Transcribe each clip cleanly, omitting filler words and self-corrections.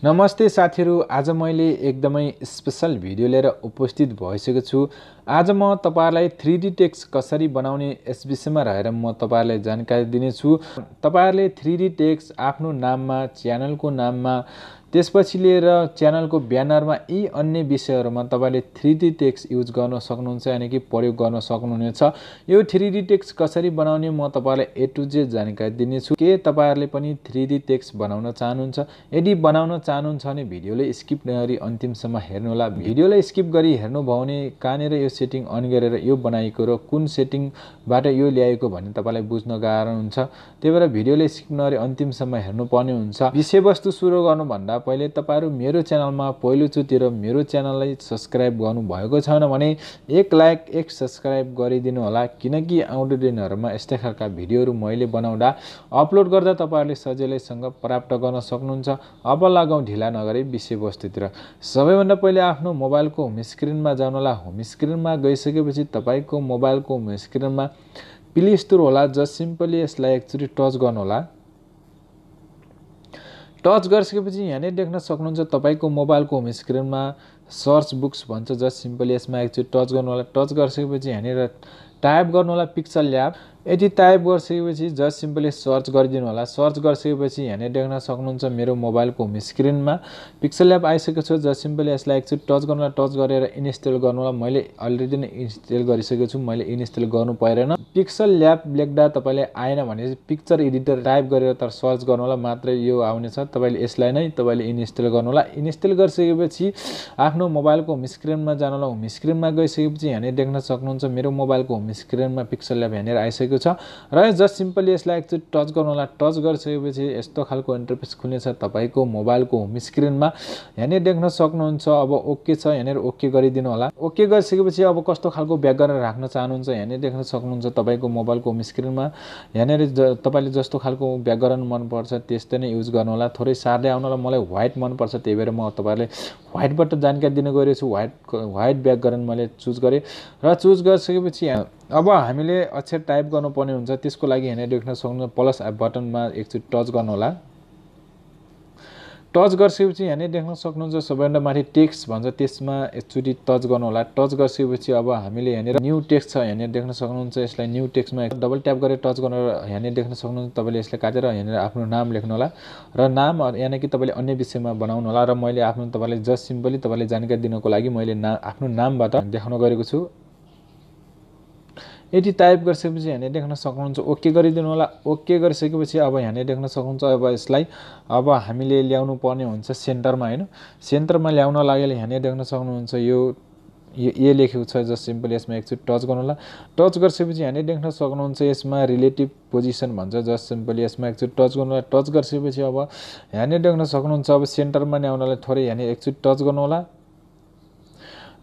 नमस्ते साथीहरु, आज मैले एकदमै स्पेशल भिडियो लिएर उपस्थित भइसकेको छु। आज म तपाईहरुलाई 3D टेक्स्ट कसरी बनाउने यस विषयमा रहेर म तपाईहरुलाई जानकारी दिनेछु। तपाईहरुले 3D टेक्स्ट आफ्नो नाममा, च्यानलको नाममा, त्यसपछि लिएर च्यानलको ब्यानरमा यी अन्य विषयहरुमा तपाईले 3D टेक्स्ट युज गर्न सक्नुहुन्छ, यानी कि प्रयोग गर्न सक्नुहुनेछ। यो 3D टेक्स्ट कसरी बनाउने म तपाईहरुलाई A to Z जानकारी दिनेछु। के तपाईहरुले पनि 3D टेक्स्ट बनाउन चाहनुहुन्छ? यदि बनाउन चाहनुहुन्छ भने भिडियोले स्किप नगरी अन्तिमसम्म हेर्नु होला। भिडियोले स्किप गरी हेर्नुभयो भने कहाँनेर यो सेटिङ अन गरेर यो बनाएको र कुन सेटिङबाट यो ल्याएको भन्ने तपाईलाई बुझ्न गाह्रो हुन्छ। त्यही भएर भिडियोले स्किप नगरी अन्तिमसम्म हेर्नुपर्ने हुन्छ। विषयवस्तु सुरु गर्नु भन्दा पहिले तपाईहरु मेरो च्यानलमा पहिलोचोटि र मेरो च्यानललाई सब्स्क्राइब गर्नु भएको छैन भने एक लाइक, एक सब्स्क्राइब गरिदिनु होला, किनकि आउँदो दिनहरुमा यस्तै खालका भिडियोहरु मैले बनाउँदा अपलोड गर्दा तपाईहरुले सजिलैसँग प्राप्त गर्न सक्नुहुन्छ। अब लागौं ढिला नगरी विषयवस्तुतिर। सबैभन्दा पहिले आफ्नो मोबाइलको होम स्क्रिनमा जानु होला। होम स्क्रिनमा गइसकेपछि तपाईको मोबाइलको होम स्क्रिनमा प्ले स्टोर होला। जस्ट सिम्पली यसलाई एकचोटी टच गर्नु होला। टच गरिसकेपछि यहाँले देख्न सक्नुहुन्छ तपाईको मोबाइलको होम स्क्रिनमा सर्च बुक्स भन्छ। जस्ट सिम्पली यसमा एकचोटी टच गर्नु होला। टच गरिसकेपछि यहाँनेर टाइप गर्नु होला पिक्सल ल्याब। यदि टाइप गरिसकेपछि जस्ट सिम्पली सर्च गरिदिनु होला। सर्च गरिसकेपछि यहाँले देख्न सक्नुहुन्छ मेरो मोबाइलको होम स्क्रिनमा पिक्सल ल्याब आइसकेको छ। जस्ट सिम्पली यसलाई एकचोटी टच गर्नु होला। टच गरेर इन्स्टल गर्नु होला। मैले अलरेडी नै इन्स्टल गरिसकेको छु, मैले इन्स्टल गर्नु परेन। पिक्सल ल्याब लेख्दा तपाईले आएन भने पिक्चर एडिटर टाइप गरेर तर सर्च गर्नु होला, मात्र यो आउनेछ। तपाईले यसलाई नै तपाईले इन्स्टल गर्नु होला। इन्स्टल गरिसकेपछि आफ्नो मोबाइलको होम स्क्रिनमा जानु होला। होम स्क्रिनमा गइसकेपछि यहाँले देख्न सक्नुहुन्छ मेरो मोबाइलको होम स्क्रिनमा पिक्सल ल्याब यहाँनेर आइसकेको छ र जस्ट सिम्पली यसलाई एकचोटी टच गर्नु होला। टच गरिसकेपछि यस्तो खालको इन्टरफेस खुल्नेछ तपाईको मोबाइलको होम स्क्रिनमा। यहाँनेर देख्न सक्नुहुन्छ अब ओके छ, यहाँनेर ओके गरिदिनु होला। ओके गरिसकेपछि अब कस्तो खालको ब्याकग्राउन्ड राख्न चाहनुहुन्छ यहाँनेर देख्न सक्नुहुन्छ तपाईको मोबाइलको होम स्क्रिनमा। यहाँनेर तपाईले जस्तो खालको ब्याकग्राउन्ड मन पर्छ त्यस्तै नै युज गर्नु होला। थोरै सार्दै आउनु होला। मलाई व्हाइट मन पर्छ, त्यही भएर म तपाईहरुलाई व्हाइटबाट जानकारी दिन गइरहेको छु। व्हाइट ब्याकग्राउन्ड मैले चुज गरे र चुज गरिसकेपछि अब हामीले अक्षर टाइप गर्नुपर्ने हुन्छ। त्यसको लागि यहाँले देख्न सक्नुहुन्छ प्लस बटनमा एकचोटी टच गर्नु होला। टच गरिसकेपछि यहाँले देख्न सक्नुहुन्छ सबैभन्दा माथि टेक्स्ट भन्छ, त्यसमा एकचोटी टच गर्नु होला। टच गरिसकेपछि अब हामीले यहाँनेर न्यू टेक्स्ट छ, यहाँनेर देख्न सक्नुहुन्छ। यसलाई न्यू टेक्स्टमा डबल ट्याप गरेर टच गरेर यहाँनेर देख्न सक्नुहुन्छ तपाईले यसलाई काटेर यहाँनेर आफ्नो नाम लेख्नु होला र नाम यानी कि तपाईले अन्य विषयमा बनाउनु होला। र मैले आफ्नो तपाईलाई जस्ट सिम्पली तपाईले जानकारी दिनको लागि मैले आफ्नो नामबाट देखाउन गएको छु। यदि टाइप गरिसकेपछि यहाँले देख्न सक्नुहुन्छ ओके गरिदिनु होला। ओके गरिसकेपछि अब यहाँले देख्न सक्नुहुन्छ अब यसलाई अब हामीले ल्याउनु पर्ने हुन्छ सेन्टरमा, हैन। सेन्टरमा ल्याउन लागि यहाँले देख्न सक्नुहुन्छ यो ए लेखेको छ। जस्ट सिम्पली यसमा एकचोटी टच गर्नु होला। टच गरिसकेपछि यहाँले देख्न सक्नुहुन्छ यसमा रिलेटिभ पोजिसन भन्छ। जस्ट सिम्पली यसमा एकचोटी टच गर्नु होला। टच गरिसकेपछि अब यहाँले देख्न सक्नुहुन्छ अब सेन्टरमा ल्याउनलाई थोरै यहाँले एकचोटी टच गर्नु होला।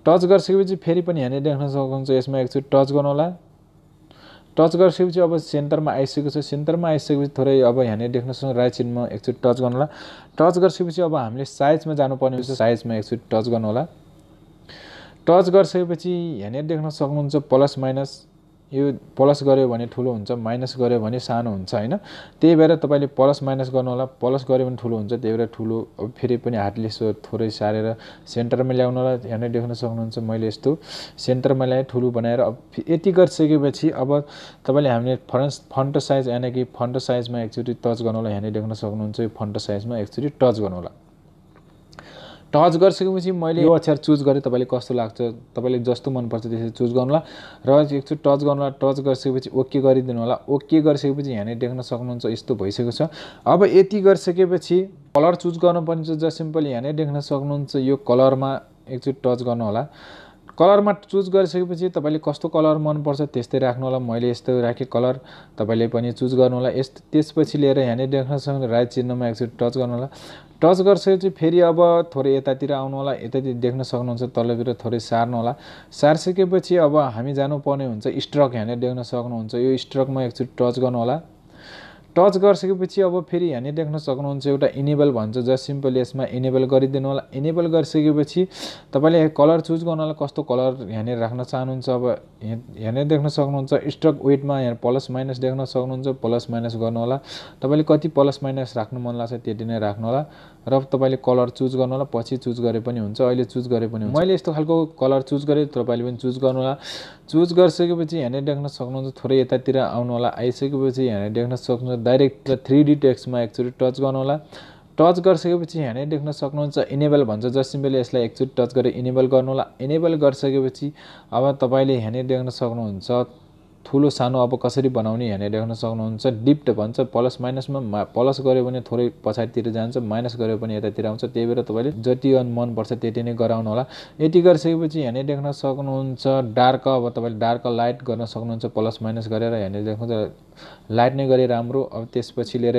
टच गरिसकेपछि फेरि पनि यहाँले देख्न सक्नुहुन्छ यसमा एकचोटी टच गर्नु होला। टच गरिसकेपछि अब सेन्टरमा आइसकेको छ। सेन्टरमा आइसकेपछि थोरै अब यहाँले देख्न सक्नुहुन्छ राइट साइडमा एकचोटी टच गर्नु होला। टच गरिसकेपछि अब हामीले साइजमा जानुपर्ने हुन्छ। साइजमा एकचोटी टच गर्नु होला। टच गरिसकेपछि यहाँले देख्न सक्नुहुन्छ प्लस माइनस। यो प्लस गर्यो भने ठुलो हुन्छ, माइनस गर्यो भने सानो हुन्छ, हैन। त्यही भएर तपाईले प्लस माइनस गर्नु होला। प्लस गर्यो भने ठुलो हुन्छ, त्यही भएर ठुलो। अब फेरि पनि हातले थोरै सारेर सेन्टरमा ल्याउनु होला। यहाँले देख्न सक्नुहुन्छ मैले यस्तो सेन्टरमा ल्याए ठुलो बनाएर। अब यति गरिसकेपछि अब तपाईले हामीले फन्ट साइज यानी कि फन्ट साइजमा एकचोटी टच गर्नु होला। यहाँले देख्न सक्नुहुन्छ यो फन्ट साइजमा एकचोटी टच गर्नु होला। टच गरिसकेपछि मैले यो अक्षर चुज गरे। तपाईले कस्तो लाग्छ, तपाईले जस्तो मन पर्छ त्यसरी चुज गर्नु होला र एकचोटी टच गर्नु होला। टच गरिसकेपछि ओके गरिदिनु होला। ओके गरिसकेपछि यहाँले देख्न सक्नुहुन्छ यस्तो भइसकेको छ। अब यति गरिसकेपछि कलर चुज गर्नुपर्ने छ। जस्ट सिम्पली यहाँले देख्न सक्नुहुन्छ यो कलरमा एकचोटी टच गर्नु होला। कलरमा चुज गरिसकेपछि तपाईले कस्तो कलर मन पर्छ त्यस्तै राख्नु होला। मैले यस्तो राखे कलर, तपाईले पनि चुज गर्नु होला। त्यसपछि लिएर यहाँले देख्न सक्नुहुन्छ राइट चिन्हमा एकचोटी टच गर्नु होला। टच गरिसकेपछि फेरि अब थोरै यतातिर आउनु होला। यतातिर देख्न सक्नुहुन्छ तलतिर थोरै सार्नु होला। सार्सकेपछि अब हामी जानुपर्ने हुन्छ स्ट्रोक। यहाँले देख्न सक्नुहुन्छ यो स्ट्रोकमा एकचोटी टच गर्नु होला। टच गरिसकेपछि अब फेरि यहाँले देख्न सक्नुहुन्छ एउटा इनेबल भन्छ। जस्ट सिम्पली यसमा इनेबल गरिदिनु होला। इनेबल गरिसकेपछि तपाईले कलर चुज गर्नु होला, कस्तो कलर यहाँले राख्न चाहनुहुन्छ। अब यहाँले देख्न सक्नुहुन्छ स्ट्रोक वेटमा यहाँ प्लस माइनस देख्न सक्नुहुन्छ। प्लस माइनस गर्नु होला। तपाईले कति प्लस माइनस राख्नु मन लाग्छ त्यति नै राख्नु होला र तपाईले कलर चुज गर्नु होला पछि चुज गरे पनि हुन्छ अहिले चुज गरे पनि हुन्छ मैले यस्तो खालको कलर चुज गरे तपाईले पनि चुज गर्नु होला चुज गरिसकेपछि यहाँले देख्न सक्नुहुन्छ थोरै यतातिर आउनु होला आइसकेपछि यहाँले देख्न सक्नुहुन्छ डाइरेक्ट 3D टेक्स्टमा एकचोटी टच गर्नु होला टच गरिसकेपछि यहाँले देख्न सक्नुहुन्छ इनेबल भन्छ जस्ट सिम्पली यसलाई एकचोटी टच गरे इनेबल गर्नु होला इनेबल गरिसकेपछि अब तपाईले यहाँले देख्न सक्नुहुन्छ ठुलो सानो अब कसरी बनाउने यहाँले देख्न सक्नुहुन्छ डिप्ट भन्छ प्लस माइनसमा प्लस गर्यो भने थोरै पछाडितिर जान्छ माइनस गर्यो भने यतातिर आउँछ त्यही भएर तपाईले जति मन पर्छ त्यति नै गराउनु होला यति गरिसकेपछि यहाँले देख्न सक्नुहुन्छ डार्क अब तपाईले डार्क लाइट गर्न सक्नुहुन्छ प्लस माइनस गरेर यहाँले देख्नुहुन्छ लाइट नै गरे राम्रो अब त्यसपछि लिएर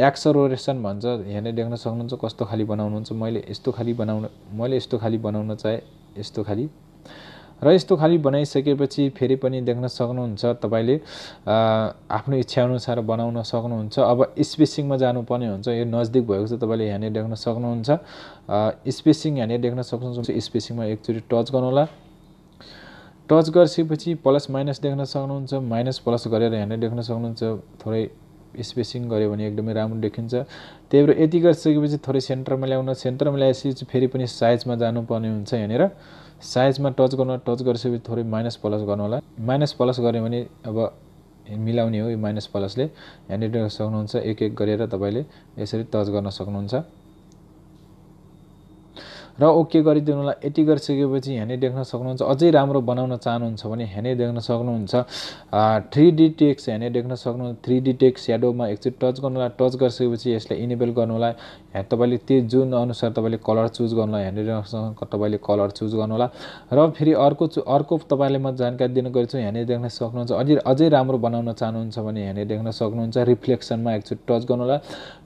एक्सरोटेसन भन्छ यहाँले देख्न सक्नुहुन्छ कस्तो खाली बनाउनुहुन्छ मैले यस्तो खाली बनाउन चाहे यस्तो खाली र यस्तो खाली बनाइसकेपछि फेरि पनि देख्न सक्नुहुन्छ तपाईले आफ्नो इच्छा अनुसार बनाउन सक्नुहुन्छ अब स्पेसिङमा जानुपर्ने हुन्छ यो नजदिक भएको छ तपाईले यहाँले देख्न सक्नुहुन्छ स्पेसिङ यहाँले देख्न सक्नुहुन्छ स्पेसिङमा एकचोटी टच गर्नु होला टच गरिसकेपछि प्लस माइनस देख्न सक्नुहुन्छ माइनस प्लस गरेर यहाँले देख्न सक्नुहुन्छ थोरै स्पेसिङ गर्यो भने एकदमै राम्रो देखिन्छ त्यही भएर यति गरिसकेपछि थोरै सेन्टरमा ल्याउन सेन्टरमा ल्याएपछि फेरि पनि साइजमा जानुपर्ने हुन्छ यहाँनिर साइजमा टच गरिसकेपछि थोरै माइनस प्लस गर्नु होला माइनस प्लस गर्यो भने अब मिलाउने हो यो माइनस प्लसले यहाँनिर देख्न सक्नुहुन्छ एक एक गरेर तपाईले यसरी टच गर्न सक्नुहुन्छ र ओके गरिदिनु होला यति गरिसकेपछि यहाँले देख्न सक्नुहुन्छ अझै राम्रो बनाउन चाहनुहुन्छ भने यहाँले देख्न सक्नुहुन्छ 3D टेक्स्ट यहाँले देख्न सक्नुहुन्छ 3D टेक्स्ट स्याडोमा एकचोटी टच गर्नु होला टच गरिसकेपछि यसलाई इनेबल गर्नु होला तपाईले त्यो जुन अनुसार तपाईले कलर चुज गर्नु होला यहाँले तपाईले कलर चुज गर्नु होला र फेरि अर्को तपाईले म जानकारी दिन गएको छु यहाँले देख्न सक्नुहुन्छ अझै राम्रो बनाउन चाहनुहुन्छ भने यहाँले देख्न सक्नुहुन्छ रिफ्लेक्सनमा एकचोटी टच गर्नु होला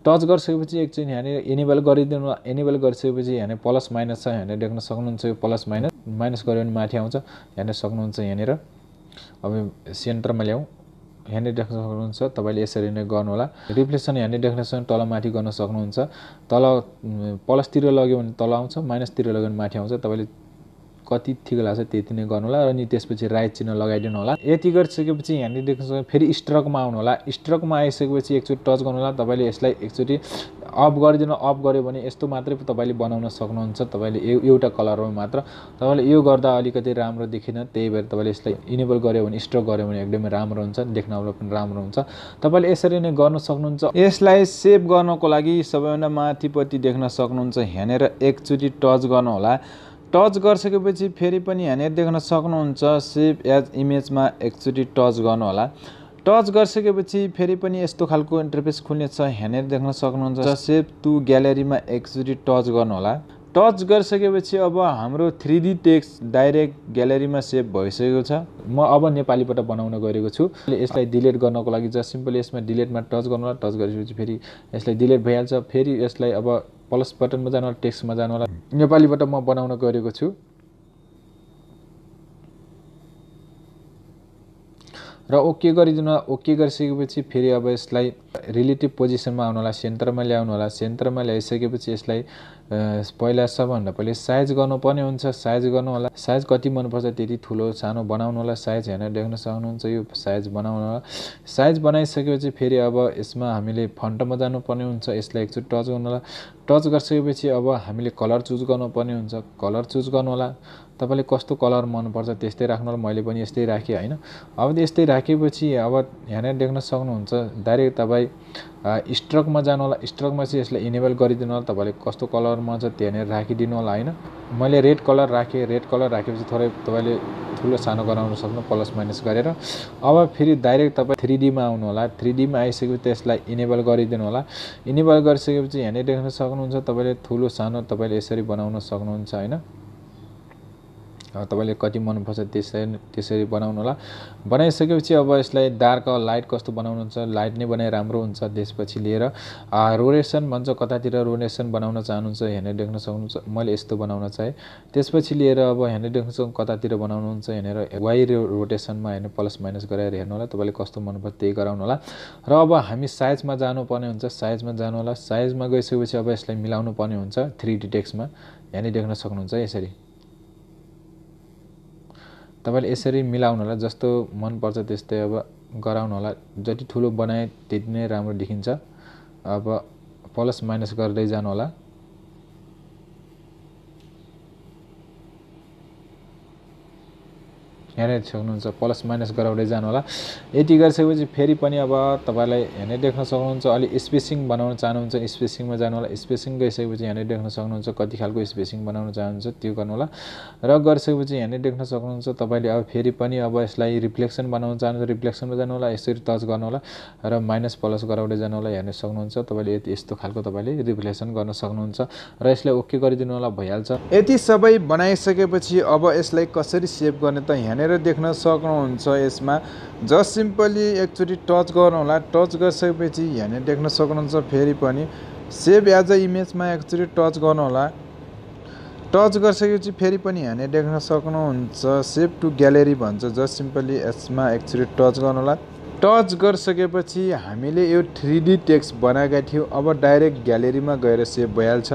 टच गरिसकेपछि एकचोटी यहाँले इनेबल गरिदिनु होला इनेबल गरिसकेपछि यहाँले प्लस माइनस छ यहाँले देख्न सक्नुहुन्छ यो प्लस माइनस गर्यो भने माथि आउँछ यहाँले सक्नुहुन्छ यहाँनिर अब सेन्टरमा ल्याऊ यहाँले देख्न सक्नुहुन्छ तपाईले यसरी नै गर्नु होला रिफ्लेक्सन यहाँले देख्न सक्नुहुन्छ तल माथि गर्न सक्नुहुन्छ तल प्लसतिर लग्यो भने तल आउँछ माइनसतिर लग्यो भने माथि आउँछ तपाईले कति ठिक लाग्छ त्यति नै गर्नु होला र अनि त्यसपछि राइट चिन्ह लगाइदिनु होला यति गरिसकेपछि यहाँले देख्न सक्नुहुन्छ फेरि स्ट्रोकमा आउनु होला स्ट्रोकमा आइसकेपछि एकचोटी टच गर्नु होला तपाईले यसलाई एकचोटी अफ गरिदिनु अफ गर्यो भने यस्तो मात्रै तपाईले बनाउन सक्नुहुन्छ तपाईले एउटा कलरमा मात्र तपाईले यो गर्दा अलिकति राम्रो देखिन त्यही भएर तपाईले यसलाई इनेबल गर्यो भने स्ट्रोक गर्यो भने एकदमै राम्रो हुन्छ देख्नलाई पनि राम्रो हुन्छ तपाईले यसरी नै गर्न सक्नुहुन्छ यसलाई सेभ गर्नको लागि सबैभन्दा माथिपट्टि देख्न सक्नुहुन्छ यहाँनिर एकचोटी टच गर्नु होला टच गरिसकेपछि फेरि पनि यहाँनिर देख्न सक्नुहुन्छ सेभ एज इमेजमा एकचोटी टच गर्नु होला टच गरिसकेपछि फेरि पनि यस्तो खालको इन्टरफेस खुल्ने छ यहाँनिर देख्न सक्नुहुन्छ सेभ टु ग्यालेरीमा एकचोटी टच गर्नु होला टच गरिसकेपछि अब हाम्रो 3D टेक्स्ट डाइरेक्ट ग्यालेरीमा सेभ भइसकेको छ म अब नेपालीबाट बनाउन गएको छु यसलाई डिलिट गर्नको लागि जस्ट सिम्पली यसमा डिलिटमा टच गर्नु होला टच गरेपछि फेरि यसलाई डिलिट भइहाल्छ फेरि यसलाई अब प्लस बटनमा जानु होला टेक्स्टमा जानु होला नेपालीबाट म बनाउन गएको छु र ओके गरिदिनु ओके गरिसकेपछि फेरि अब यसलाई रिलेटिभ पोजिसनमा आउनु होला सेन्टरमा ल्याउनु होला सेन्टरमा ल्याइसकेपछि यसलाई पहिला सबभन्दा पहिले साइज गर्नुपर्ने हुन्छ साइज गर्नु होला साइज कति मनपर्छ त्यति ठुलो सानो बनाउनु होला साइज हेर्न देख्न सक्नुहुन्छ यो साइज बनाउनु होला साइज बनाइसकेपछि फेरि अब यसमा हामीले फन्टमा जानुपर्ने हुन्छ यसलाई एकचोटि टच गर्नु होला टच गरिसकेपछि अब हामीले कलर चुज गर्नुपर्ने हुन्छ कलर चुज गर्नु होला तपाईले कस्तो कलर मनपर्छ त्यस्तै राख्नु होला मैले पनि यस्तै राखेँ हैन अब यस्तै राखेपछि अब यहाँ देख्न सक्नुहुन्छ डाइरेक्ट तपाई स्ट्रोकमा जानु होला स्ट्रोकमा चाहिँ यसलाई इनेबल गरिदिनु होला तपाईले कस्तो कलर मन छ त्यहाँ राखिदिनु होला हैन मैले रेड कलर राखेँ रेड कलर राखेपछि थोरै तपाईले ठुलो सानो गराउन सक्नु प्लस माइनस गरेर अब फेरि डाइरेक्ट तपाई 3D मा आउनु होला 3D मा आइसकेपछि त्यसलाई इनेबल गरिदिनु होला इनेबल गरिसकेपछि यहाँ देख्न सक्नुहुन्छ तपाईले ठुलो सानो तपाईले यसरी बनाउन सक्नुहुन्छ हैन तपाईले कति मन पर्छ त्यसरी बनाउनु होला बनाइसकेपछि अब यसलाई डार्क लाइट कस्तो बनाउनुहुन्छ लाइट नै बनाए राम्रो हुन्छ त्यसपछि लिएर रोटेसन भन्छ कतातिर रोटेसन बनाउन चाहनुहुन्छ यहाँ देख्न सक्नुहुन्छ मैले यस्तो बनाउन चाहे त्यसपछि लिएर अब यहाँ देख्न सक्नुहुन्छ कतातिर बनाउनुहुन्छ यहाँ वाइ रोटेसनमा हैन प्लस माइनस गरेर हेर्नु होला तपाईले कस्तो मन पर्छ त्यही गराउनु होला र अब हामी साइजमा जानु पर्ने हुन्छ साइजमा जानु होला साइजमा गइसकेपछि अब यसलाई मिलाउनु पर्ने हुन्छ 3D टेक्स्टमा यहाँ देख्न सक्नुहुन्छ यसरी तपाईले यसरी मिलाउनु होला जस्तो मन पर्छ त्यस्तै अब गराउनु होला जति ठुलो बनाए त्यति नै राम्रो देखिन्छ अब प्लस माइनस गर्दै जानु होला। हेर्न सक्नुहुन्छ प्लस माइनस गराउँदै जानु होला। यति गरिसकेपछि फेरि पनि अब तपाईलाई हेर्न देख्न सक्नुहुन्छ अलि स्पेसिङ बनाउन चाहनुहुन्छ स्पेसिङमा जानु होला। स्पेसिङ गइसकेपछि हेर्न देख्न सक्नुहुन्छ कति खालको स्पेसिङ बनाउन चाहनुहुन्छ त्यो गर्नु होला। र गरिसकेपछि हेर्न देख्न सक्नुहुन्छ तपाईले अब फेरि पनि अब यसलाई रिफ्लेक्सन बनाउन चाहनुहुन्छ रिफ्लेक्सनमा जानु होला। यसरी टच गर्नु होला र माइनस प्लस गराउँदै जानु होला। हेर्न सक्नुहुन्छ तपाईले यस्तो खालको तपाईले रिफ्लेक्सन गर्न सक्नुहुन्छ र यसलाई ओके गरिदिनु होला भइहाल्छ। यति सबै बनाइसकेपछि अब यसलाई कसरी सेभ गर्ने त यहाँनिर देख्न सक्नुहुन्छ। यसमा जस्ट सिम्पली एकचोटि टच गर्नु होला। टच गरिसकेपछि यहाँ देख्न सक्नुहुन्छ फेरि पनि सेभ एज अ इमेजमा एकचोटि टच गर्नु होला। टच गरिसकेपछि फेरि पनि यहाँ देख्न सक्नुहुन्छ सेभ टु ग्यालेरी भन्छ। जस्ट सिम्पली यसमा एकचोटि टच गर्नु होला। टच गरिसकेपछि हामीले यो 3D टेक्स्ट बनाएका थियौँ अब डाइरेक्ट ग्यालेरीमा गएर सेभ भइहाल्छ।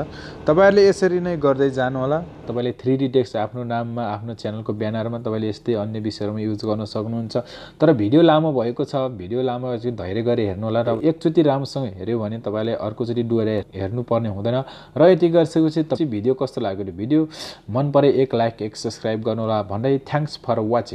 तपाईहरुले यसरी नै गर्दै जानु होला। तपाईले 3D टेक्स्ट आफ्नो नाममा आफ्नो च्यानलको ब्यानरमा तपाईले यस्तै अन्य विषयहरुमा युज गर्न सक्नुहुन्छ। तर भिडियो लामो भएको छ भिडियो लामो चाहिँ धैर्य गरी हेर्नु होला र एकचोटि राम्रोसँग हेर्यो भने तपाईले अर्कोचोटि डुएर हेर्नु पर्ने हुँदैन। र यति गरिसकेपछि भिडियो कस्तो लाग्यो भिडियो मन परे एक लाइक एक सब्स्क्राइब गर्नु होला भन्दै थ्यांक्स फर वाचिङ।